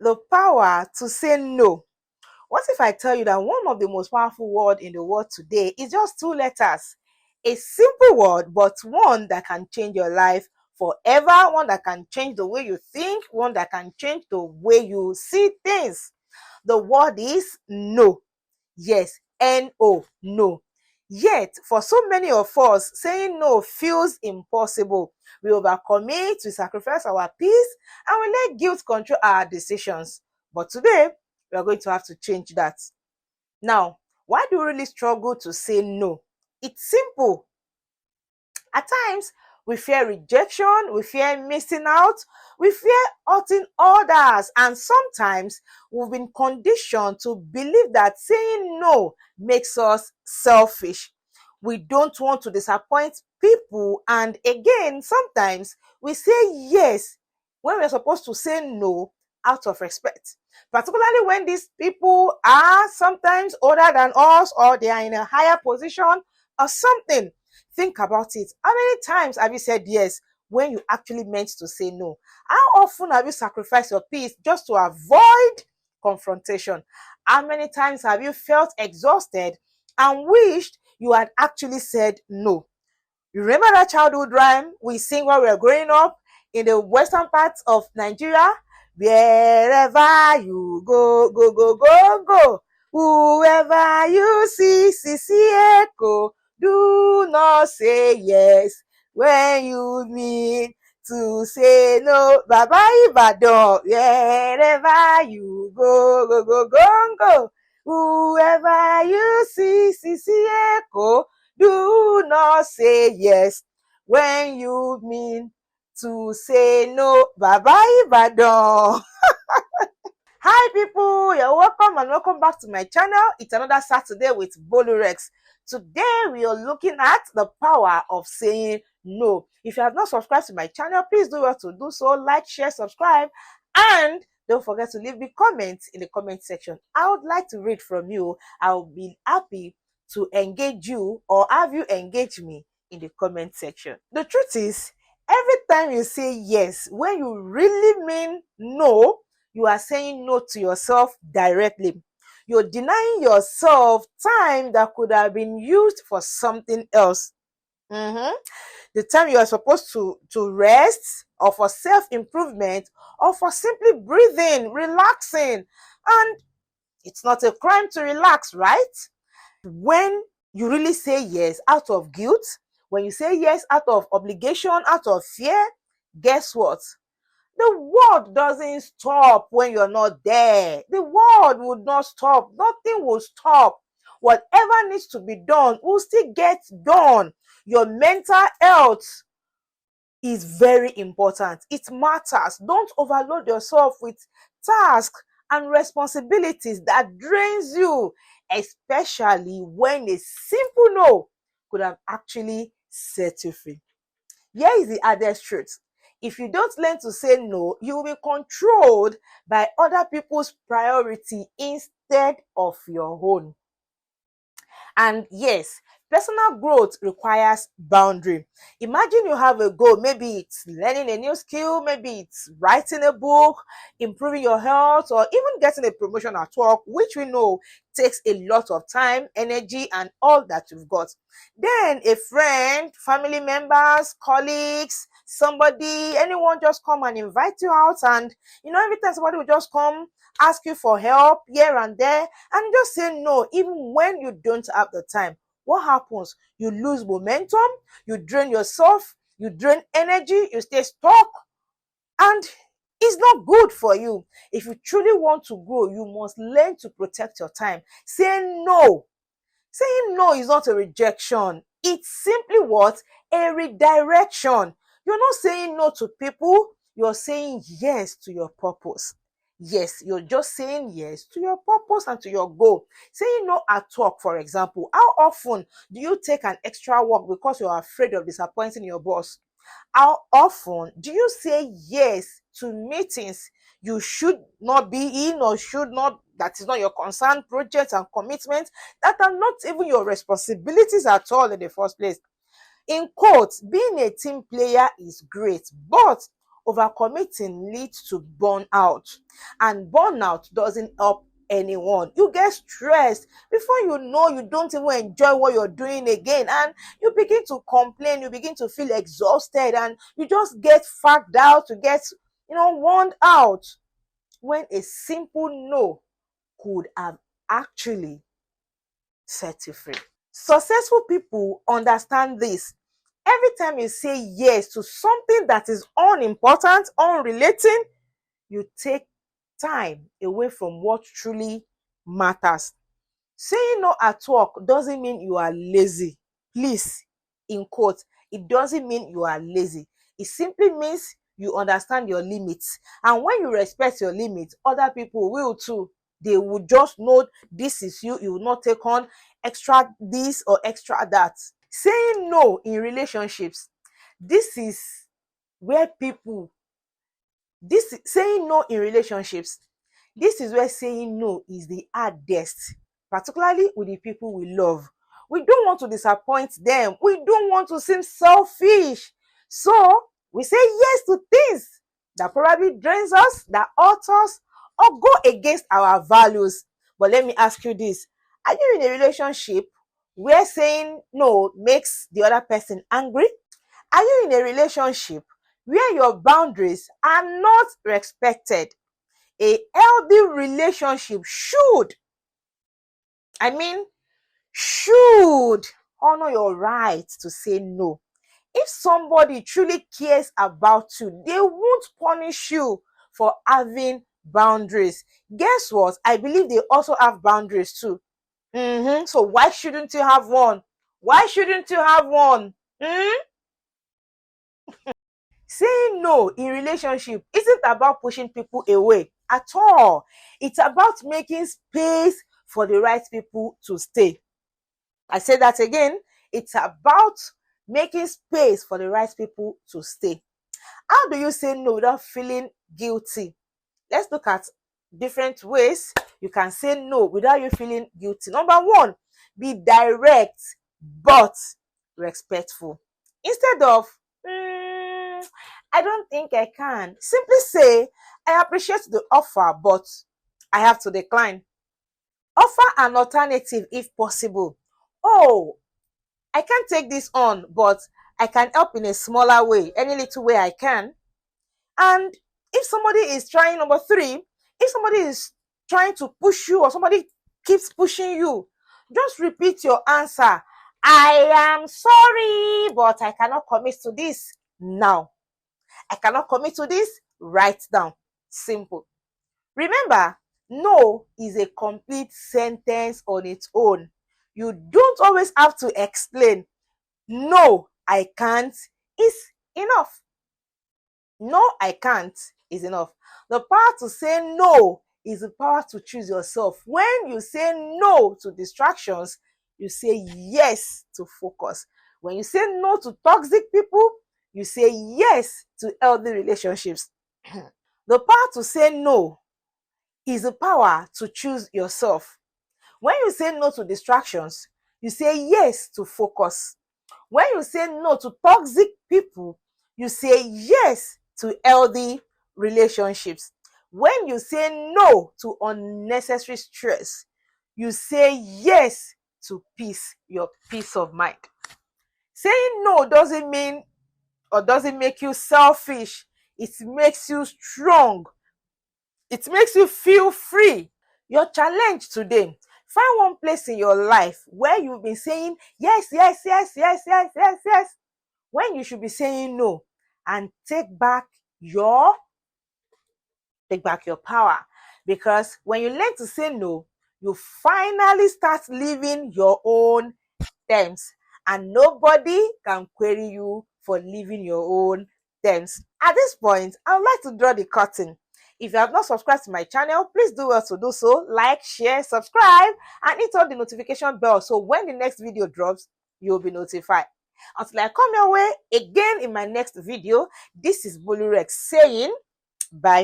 The power to say no. What if I tell you that one of the most powerful words in the world today is just two letters? A simple word, but one that can change your life forever, one that can change the way you think, one that can change the way you see things. The word is no. Yes, N-O, no. Yet, for so many of us, saying no feels impossible. We overcommit, we sacrifice our peace, and we let guilt control our decisions. But today, we are going to have to change that. Now, why do we really struggle to say no? It's simple. At times, we fear rejection, we fear missing out, we fear hurting others, and sometimes we've been conditioned to believe that saying no makes us selfish. We don't want to disappoint people, and again, sometimes we say yes when we're supposed to say no out of respect, particularly when these people are sometimes older than us or they are in a higher position or something. Think about it. How many times have you said yes when you actually meant to say no? How often have you sacrificed your peace just to avoid confrontation? How many times have you felt exhausted and wished you had actually said no? You remember that childhood rhyme we sing while we were growing up in the western parts of Nigeria? Wherever you go, go, go, go, go. Whoever you see, see, see, echo. Do not say yes when you mean to say no. Baba Ibadan, wherever you go, go, go, go, go. Whoever you see, see, see, echo. Do not say yes when you mean to say no. Baba Ibadan. Hi people, you're welcome and welcome back to my channel. It's another Saturday with Bollureex. Today we are looking at the power of saying no. If you have not subscribed to my channel, please do well to do so. Like, share, subscribe, and don't forget to leave me comments in the comment section. I would like to read from you. I'll be happy to engage you or have you engage me in the comment section. The truth is, every time you say yes, when you really mean no, you are saying no to yourself directly. You're denying yourself time that could have been used for something else. The time you are supposed to rest, or for self-improvement, or for simply breathing, relaxing. And it's not a crime to relax, right? When you really say yes out of guilt, when you say yes out of obligation, out of fear, guess what? The world doesn't stop when you're not there. The world would not stop. Nothing will stop. Whatever needs to be done will still get done. Your mental health is very important. It matters. Don't overload yourself with tasks and responsibilities that drains you, especially when a simple no could have actually set you free. Here is the hardest truth. If you don't learn to say no, you will be controlled by other people's priority instead of your own. And yes, personal growth requires boundary. Imagine you have a goal. Maybe it's learning a new skill, maybe it's writing a book, improving your health, or even getting a promotion at work, which we know takes a lot of time, energy, and all that you've got. Then a friend, family members, colleagues, somebody, anyone just come and invite you out, and every time somebody will just come ask you for help here and there, and you just say no even when you don't have the time. What happens? You lose momentum, you drain yourself, you drain energy, you stay stuck, and it's not good for you. If you truly want to grow, you must learn to protect your time. Saying no is not a rejection. It's simply what? A redirection. You're not saying no to people, you're saying yes to your purpose. Yes, you're just saying yes to your purpose and to your goal. Saying no at work, for example. How often do you take an extra work because you're afraid of disappointing your boss? How often do you say yes to meetings you should not be in, or that is not your concern, projects and commitments that are not even your responsibilities at all in the first place? In quotes, being a team player is great, but Overcommitting leads to burnout, and burnout doesn't help anyone. You get stressed. Before you know, you don't even enjoy what you're doing again, and you begin to complain, you begin to feel exhausted, and you just get fagged out, you get, worn out, when a simple no could have actually set you free. Successful people understand this. Every time you say yes to something that is unimportant, unrelating, you take time away from what truly matters. Saying no at work doesn't mean you are lazy. Please, in quote, it doesn't mean you are lazy. It simply means you understand your limits. And when you respect your limits, other people will too. They will just know this is you. You will not take on extra this or extra that. Saying no in relationships, this is where people, saying no in relationships, this is where saying no is the hardest, particularly with the people we love. We don't want to disappoint them. We don't want to seem selfish. So we say yes to things that probably drains us, that hurt us, or go against our values. But let me ask you this. Are you in a relationship where saying no makes the other person angry? Are you in a relationship where your boundaries are not respected? A healthy relationship should honor your right to say no. If somebody truly cares about you, they won't punish you for having boundaries. Guess what? I believe they also have boundaries too. So why shouldn't you have one? Why shouldn't you have one? Saying no in relationship isn't about pushing people away at all. It's about making space for the right people to stay. I say that again. It's about making space for the right people to stay. How do you say no without feeling guilty? Let's look at different ways you can say no without you feeling guilty. Number one, be direct but respectful. Instead of, I don't think I can, simply say, I appreciate the offer, but I have to decline. Offer an alternative if possible. Oh, I can't take this on, but I can help in a smaller way, any little way I can. And if somebody is trying, number three, if somebody is trying to push you or somebody keeps pushing you, just repeat your answer. I am sorry, but I cannot commit to this now. I cannot commit to this right now. Simple. Remember, no is a complete sentence on its own. You don't always have to explain. No, I can't is enough. No, I can't is enough. The power to say no is the power to choose yourself. When you say no to distractions, you say yes to focus. When you say no to toxic people, you say yes to healthy relationships. The power to say no is the power to choose yourself. When you say no to distractions, you say yes to focus. When you say no to toxic people, you say yes to healthy relationships. When you say no to unnecessary stress, you say yes to peace, your peace of mind. Saying no doesn't mean or doesn't make you selfish. It makes you strong. It makes you feel free. Your challenge today, find one place in your life where you've been saying yes, yes, yes, yes, yes, yes, yes, when you should be saying no, and take back your power. Because when you learn to say no, you finally start living your own terms, and nobody can query you for living your own terms. At this point, I would like to draw the curtain. If you have not subscribed to my channel, please do well to do so. Like, share, subscribe, and hit on the notification bell so when the next video drops, you'll be notified. Until I come your way again in my next video, this is Bollureex saying bye.